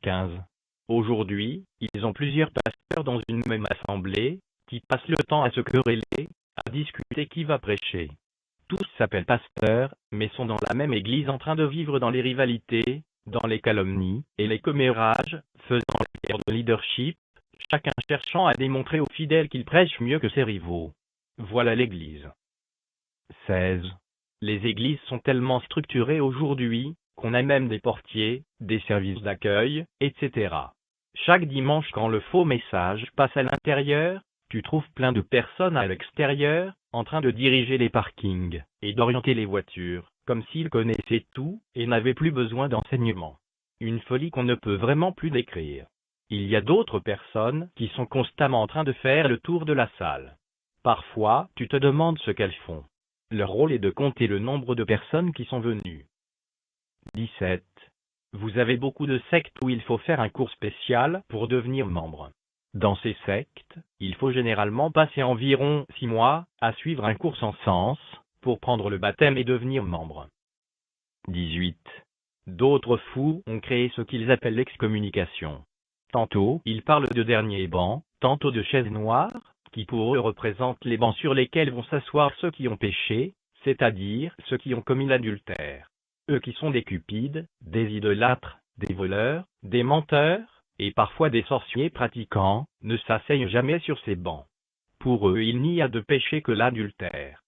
15. Aujourd'hui, ils ont plusieurs pasteurs dans une même assemblée, qui passent le temps à se quereller, à discuter qui va prêcher. Tous s'appellent pasteurs, mais sont dans la même église en train de vivre dans les rivalités, dans les calomnies et les commérages, faisant la guerre de leadership, chacun cherchant à démontrer aux fidèles qu'il prêche mieux que ses rivaux. Voilà l'Église. 16. Les églises sont tellement structurées aujourd'hui, qu'on a même des portiers, des services d'accueil, etc. Chaque dimanche quand le faux message passe à l'intérieur, tu trouves plein de personnes à l'extérieur, en train de diriger les parkings, et d'orienter les voitures, comme s'ils connaissaient tout, et n'avaient plus besoin d'enseignement. Une folie qu'on ne peut vraiment plus décrire. Il y a d'autres personnes qui sont constamment en train de faire le tour de la salle. Parfois, tu te demandes ce qu'elles font. Leur rôle est de compter le nombre de personnes qui sont venues. 17. Vous avez beaucoup de sectes où il faut faire un cours spécial pour devenir membre. Dans ces sectes, il faut généralement passer environ 6 mois à suivre un cours en sens pour prendre le baptême et devenir membre. 18. D'autres fous ont créé ce qu'ils appellent l'excommunication. Tantôt, ils parlent de derniers bancs, tantôt de chaises noires, qui pour eux représentent les bancs sur lesquels vont s'asseoir ceux qui ont péché, c'est-à-dire ceux qui ont commis l'adultère. Eux qui sont des cupides, des idolâtres, des voleurs, des menteurs, et parfois des sorciers pratiquants, ne s'asseyent jamais sur ces bancs. Pour eux il n'y a de péché que l'adultère.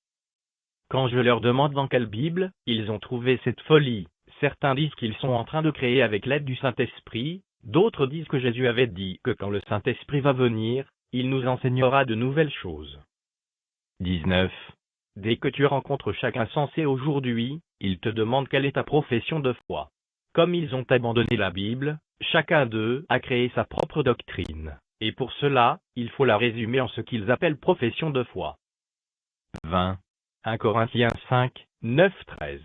Quand je leur demande dans quelle Bible ils ont trouvé cette folie, certains disent qu'ils sont en train de créer avec l'aide du Saint-Esprit, d'autres disent que Jésus avait dit que quand le Saint-Esprit va venir, il nous enseignera de nouvelles choses. 19. Dès que tu rencontres chaque insensé aujourd'hui, ils te demandent quelle est ta profession de foi. Comme ils ont abandonné la Bible, chacun d'eux a créé sa propre doctrine, et pour cela, il faut la résumer en ce qu'ils appellent profession de foi. 20. 1 Corinthiens 5, 9, 13.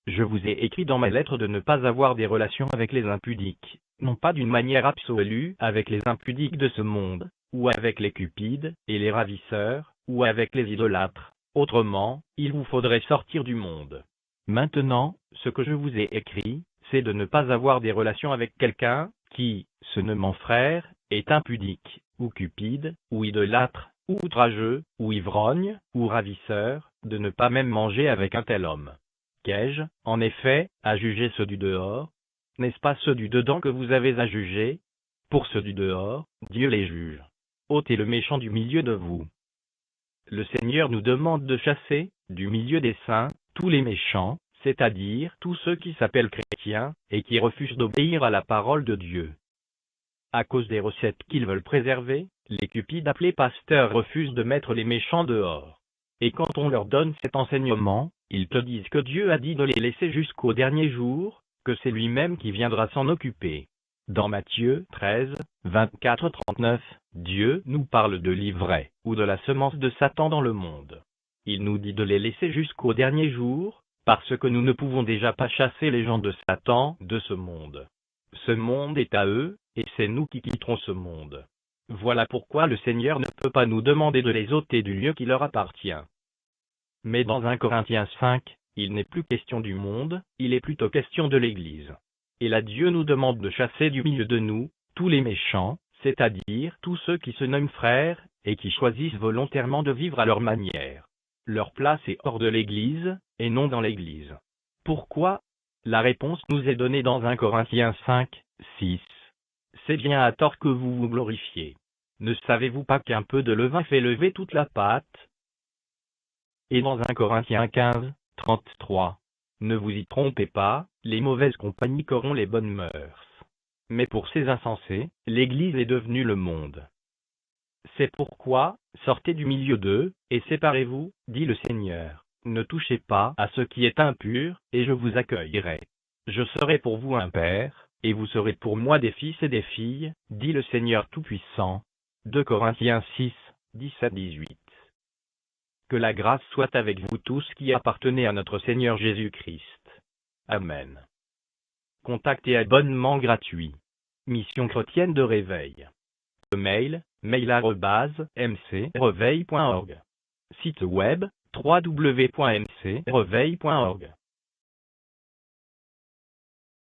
Je vous ai écrit dans ma lettre de ne pas avoir des relations avec les impudiques, non pas d'une manière absolue avec les impudiques de ce monde, ou avec les cupides et les ravisseurs, ou avec les idolâtres. Autrement, il vous faudrait sortir du monde. Maintenant, ce que je vous ai écrit, c'est de ne pas avoir des relations avec quelqu'un qui, se nommant frère, est impudique, ou cupide, ou idolâtre, ou outrageux, ou ivrogne, ou ravisseur, de ne pas même manger avec un tel homme. Qu'ai-je, en effet, à juger ceux du dehors? N'est-ce pas ceux du dedans que vous avez à juger? Pour ceux du dehors, Dieu les juge. Ôtez le méchant du milieu de vous. Le Seigneur nous demande de chasser, du milieu des saints, tous les méchants, c'est-à-dire tous ceux qui s'appellent chrétiens, et qui refusent d'obéir à la parole de Dieu. À cause des recettes qu'ils veulent préserver, les cupides appelés pasteurs refusent de mettre les méchants dehors. Et quand on leur donne cet enseignement, ils te disent que Dieu a dit de les laisser jusqu'au dernier jour, que c'est lui-même qui viendra s'en occuper. Dans Matthieu 13, 24-39, Dieu nous parle de l'ivraie, ou de la semence de Satan dans le monde. Il nous dit de les laisser jusqu'au dernier jour, parce que nous ne pouvons déjà pas chasser les gens de Satan de ce monde. Ce monde est à eux, et c'est nous qui quitterons ce monde. Voilà pourquoi le Seigneur ne peut pas nous demander de les ôter du lieu qui leur appartient. Mais dans 1 Corinthiens 5, il n'est plus question du monde, il est plutôt question de l'Église. Et là Dieu nous demande de chasser du milieu de nous, tous les méchants, c'est-à-dire tous ceux qui se nomment frères, et qui choisissent volontairement de vivre à leur manière. Leur place est hors de l'Église, et non dans l'Église. Pourquoi? La réponse nous est donnée dans 1 Corinthiens 5, 6. C'est bien à tort que vous vous glorifiez. Ne savez-vous pas qu'un peu de levain fait lever toute la pâte? Et dans 1 Corinthiens 15, 33. Ne vous y trompez pas, les mauvaises compagnies corrompent les bonnes mœurs. Mais pour ces insensés, l'Église est devenue le monde. C'est pourquoi, sortez du milieu d'eux, et séparez-vous, dit le Seigneur. Ne touchez pas à ce qui est impur, et je vous accueillerai. Je serai pour vous un père, et vous serez pour moi des fils et des filles, dit le Seigneur Tout-Puissant. 2 Corinthiens 6, 17-18. Que la grâce soit avec vous tous qui appartenez à notre Seigneur Jésus-Christ. Amen. Contact et abonnement gratuit. Mission chrétienne de réveil. Mail, mail@mcreveil.org. Site web, www.mcreveil.org.